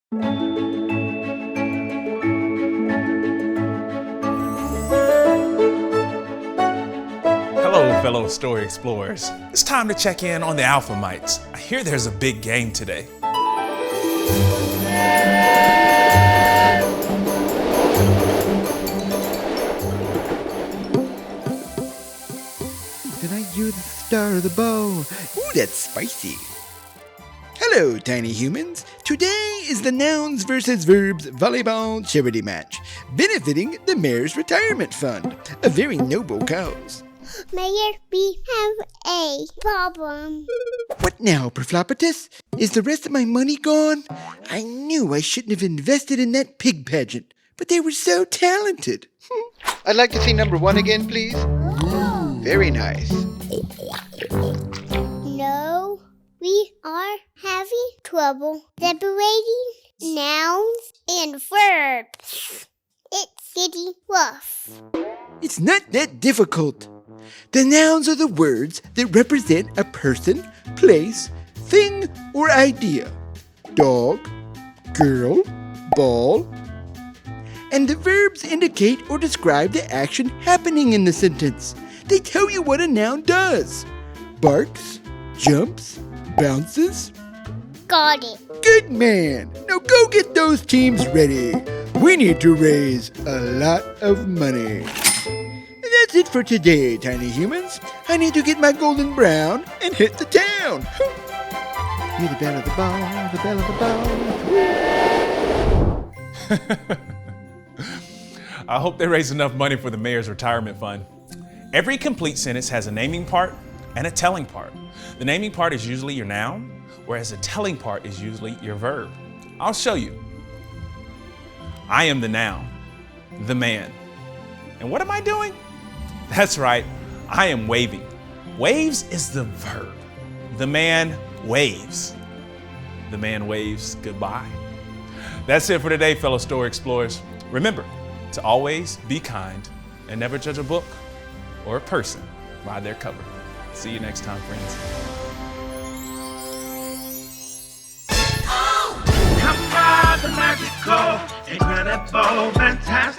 Hello, fellow story explorers. It's time to check in on the Alphamites. I hear there's a big game today. Tonight you're the star of the ball. Ooh, that's spicy. Hello, tiny humans. Today is the Nouns versus Verbs volleyball charity match, benefiting the Mayor's Retirement Fund, a very noble cause. Mayor, we have a problem. What now, Proflopatus? Is the rest of my money gone? I knew I shouldn't have invested in that pig pageant, but they were so talented. I'd like to see number 1 again, please. Very nice. No, we are having trouble separating nouns and verbs. It's getting rough. It's not that difficult. The nouns are the words that represent a person, place, thing, or idea. Dog, girl, ball. And the verbs indicate or describe the action happening in the sentence. They tell you what a noun does. Barks, jumps, bounces. Got it. Good man. Now go get those teams ready. We need to raise a lot of money. And that's it for today, tiny humans. I need to get my golden brown and hit the town. Hear the bell of the ball, the bell of the ball. I hope they raise enough money for the Mayor's Retirement Fund. Every complete sentence has a naming part and a telling part. The naming part is usually your noun, whereas the telling part is usually your verb. I'll show you. I am the noun, the man. And what am I doing? That's right, I am waving. Waves is the verb. The man waves. The man waves goodbye. That's it for today, fellow story explorers. Remember to always be kind and never judge a book or a person by their cover. See you next time, friends. Come by the magical, incredible, fantastic.